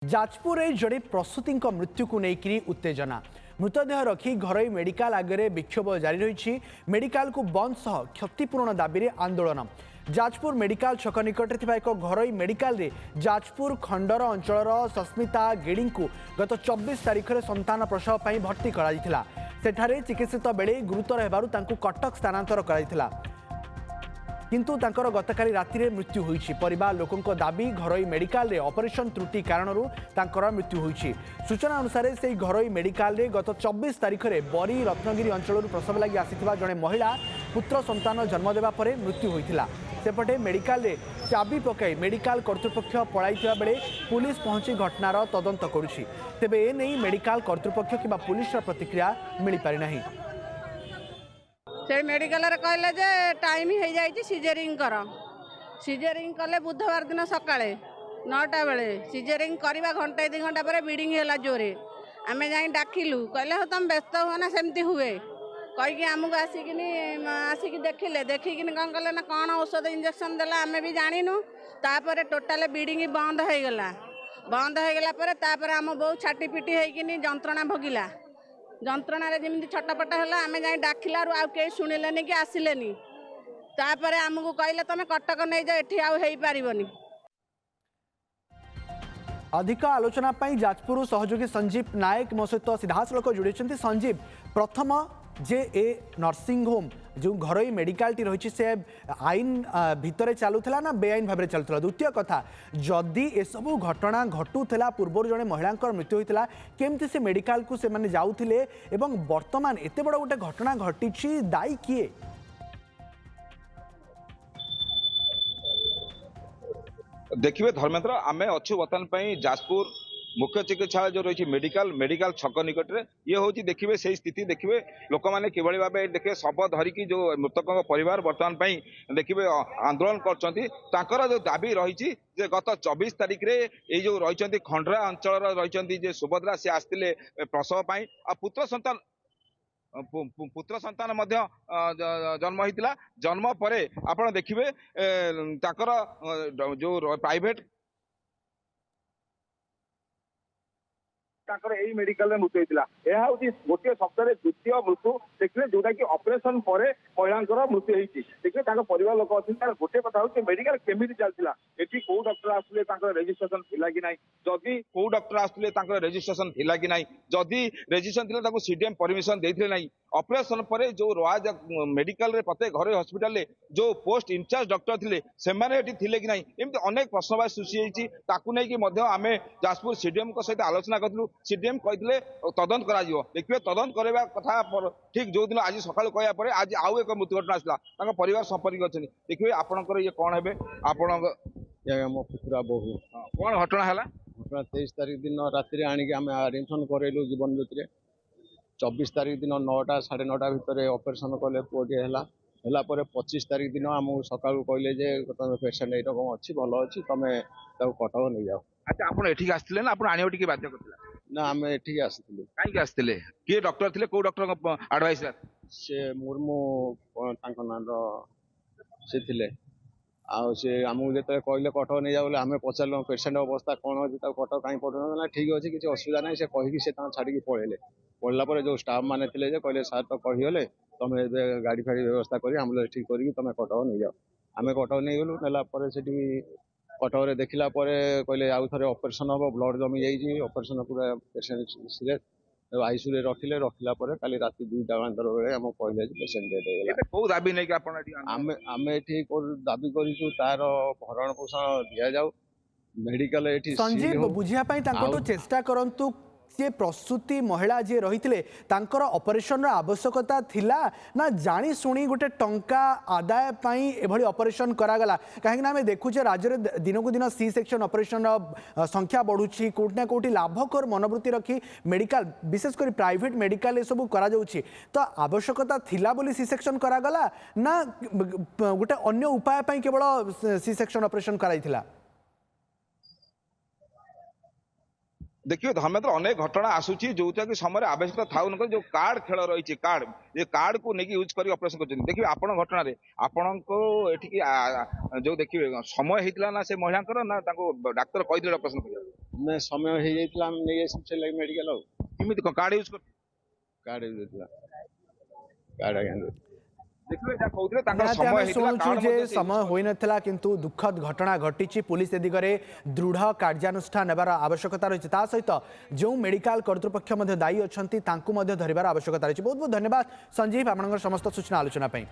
जाजपुर जड़े प्रसूति मृत्यु को लेकर उत्तेजना मृतदेह रखी घरोई मेडिकल आगे विक्षोभ जारी रही मेडिकल को बंद सह क्षतिपूरण दाबी आंदोलन जाजपुर मेडिकल छक निकट एक घरोई मेडिकल रे जाजपुर खंडर अंचल सस्मिता गेड़ी को गत 24 तारिख में संतान प्रसव पर भर्ती कर चिकित्सित बेले गुरुतर होबारु कटक स्थानांतर कर किंतु तांकर गतकाली राति रे मृत्यु होईछि। परिवार लोकों दाबी घरोई मेडिकल रे ऑपरेशन त्रुटि कारणरू तांकर मृत्यु होईछि। सूचना अनुसार से घरोई मेडिकल रे गत 24 तारिख में बरी रत्नगिरी अंचल प्रसव लगी आसीथिबा जड़े महिला पुत्र संतान जन्म देवा परे मृत्यु होईथिला। सेपटे मेडिकल रे चाबी पकाई मेडिकल कर्तृपक्ष पळाइथिबा बेले पुलिस पहुंची घटनार तदंत करुछि। तेबे ए नै मेडिकल कर्तृपक्ष किबा पुलिस प्रतिक्रिया मिली पारि नाही। से मेडिकल कहले जे टाइम हो जाए सीजरिंग कर सीजरिंग कले बुधवार दिन सकाଳେ 9टा बेले सीजरिंग करवा घंटे 2 घंटा पर ब्लीडिंग है जोरे आम जा डाकिलु कहले हो तुम व्यस्त हुआ ना सेमती हुए कहीकि आमको आसिक देखिले देखिकी कौन कले ना कौन औषध इंजेक्शन देला आम भी जानू तापर टोटाल ब्लीडिंग बंद हो गला आम बहु छाटी पिटी होगी जंत्रणा भोगिला जंत्रणा जमी छटपट है आम जा डाकिलु आ शुणिले कि आसिलेनी तापर आमको कहले तुम कटक नहीं जाओ एठी आउ हेई पारिबनी। अधिक आलोचना जाजपुर सहयोगी संजीव नायक मो सहित सीधासख जोड़ी संजीव प्रथम जे ए नर्सिंग होम जो घरोई मेडिकल टी रही से आईन भितर चलूला ना बेआईन भाव चलूला। द्वितीय कथा जदि एसबू घटना घटूला पूर्व जड़े महिला मृत्यु होता केमती से मेडिकल को से जाऊे एवं वर्तमान एत बड़ गोटे घटना घटी दायी किए? देखिए धर्मेंद्र आम अच्छु बर्तमान जाजपुर मुख्य चिकित्सालय जो रही मेडिकल छक निकट में ये हूँ देखिए से स्थिति देखिए लोक मैंने किभली भाव देखिए शव धरिकी जो मृतक परिवार बर्तमान देखिए आंदोलन कर जो दाबी रही गत 24 तारिख रे ये जो रही खंडरा अंचल रही सुभद्रा सी आसते प्रसव पुत्र संतान मध्य जन्म होता जन्म पर आप देखिए जो प्राइवेट मेडिकल मृत्यु होता यह गोटे सप्ताह द्वितीय मृत्यु देखिए जोटा कि ऑपरेशन पर महिला मृत्यु होती देखिए परिवार लोक अच्छे गोटे कथा हूँ मेडिकल केमी चलता ये कौ डॉक्टर आसते रेजिस्ट्रेशन थी कि ना जदि कौ डॉक्टर आसते रेजिस्ट्रेशन थी कि ना जदि रेजिस्ट्रेशन थी सीडीएम परमिशन देते ना ऑपरेशन पर जो रॉज मेडिकल रे प्रत्येक घर हॉस्पिटल रे जो पोस्ट इंचार्ज डॉक्टर थे से कि ना एमती अनेक प्रश्नवाची सृष्टि होती आम जाजपुर सीडीएम सहित आलोचना करूँ सीडीएम कहते तदंत करा देखिए तदंत करवा कथा ठीक जो दिन आज सका कहपर आज आउ एक मृत्यु घटना आसला परिवार संपर्क अच्छे देखिए आपंकर ये कौन है आपण मो पुतुरा बहु कौन घटना है घटना 23 तारिख दिन राति आनिक आम आडमिशन करेलु जीवन ज्योति 24 तारिख दिन 9टा 9:30 भितर ऑपरेशन कले पुओटे है 25 तारिख दिन आमको सका कहले जे पेसेंट ये रकम अच्छी भल अच्छी तुम कटक नहीं जाओ। अच्छा आप एठिक आसते ना आप आने बाध्य करते ना आम एठिक आसते कहीं आसते किए डॉक्टर थे कौ डॉक्टर आडभाइस से मुर्मू ना से थे से आमको जो कहले कटक नहीं जाओ आम पचार पेसेंट अवस्था कौन अच्छी कटक कहीं पठना ठीक अच्छे किसी असुविधा ना से कहीकि छाड़ी पलैले पढ़ला जो स्टाफ मैंने थे कहले सार तो कहीगले तुम गाड़ी फाड़ी व्यवस्था कर आम्बुलांस ठीक कर तुम कटक नहीं जाओ आम कटक नहीं गलु नेला कटक देखला कहले आउ थे ऑपरेशन हम ब्लड जमी जाइए ऑपरेशन पूरा पेसेंट सीरियस आईसीयू रे रखिले रखला काली राति 2टा बेले आम कहले पेसेंट डेथ हो गला कौ दाबी नहीं आम एठी दाबी करूँ तार भरण पोषण दि जाऊ मेडिकल संजीव बुझिया चेष्टा करंतु सी प्रसूति महिला जी रही ऑपरेशन आवश्यकता थिला ना जानी शुणी गोटे टंका आदाय एभली ऑपरेशन करागला कहीं आम देखुचे राज्य में दिन को दिन सी सेक्शन ऑपरेशन संख्या बढ़ुची कोटी ना कोटी लाभकर मनोवृत्ति रखी मेडिकल विशेषकर प्राइवेट मेडिकल ये सब करा जाउची तो आवश्यकता थिला बोली सी सेक्शन करागला ना गोटे अन्य उपाय केवल सी सेक्शन ऑपरेशन कराइथिला? देखिए धर्मेंद्र अनेक घटना आसूची जोटा कि समय आवश्यकता था जो कार्ड खेल रही कार्ड ये कार्ड को लेकिन यूज कर ऑपरेशन कर देखिए आपण घटना आपण को जो देखिए समय होता ना से महिला ना डाक्तर कही ऑपरेशन कर ଆମେ ସମୟ ହେଇଯାଇଥିଲା ଆମେ ନେଇ ଆସିବୁ ସେ ଲାଗି ମେଡିକାଲ ଆଉ କେମିତି କଣ କାର୍ଡ ୟୁଜ କରି କାର୍ଡ ହେଇଯାଇଥିଲା କାର୍ଡ ଆଜ୍ଞା ଦେଖିଲେ ଯାହା କହୁଥିଲେ ତାଙ୍କର ନିହାତି ସମୟ ଆମେ ହେଇଥିଲା ଶୁଣୁଛୁ କାର୍ଡ ଯେ ମଧ୍ୟ ସେ ସମୟ ହୋଇନଥିଲା କିନ୍ତୁ ଦୁଃଖଦ ଘଟଣା ଘଟିଛି पुलिस ए दिगरे दृढ़ कार्यानुष्ठान नेबार आवश्यकता रही ता सहित जो मेडिकल कर्तृपक्ष दायी अच्छा धरबार आवश्यकता रही बहुत बहुत धन्यवाद संजीव आपंकर समस्त सूचना आलोचना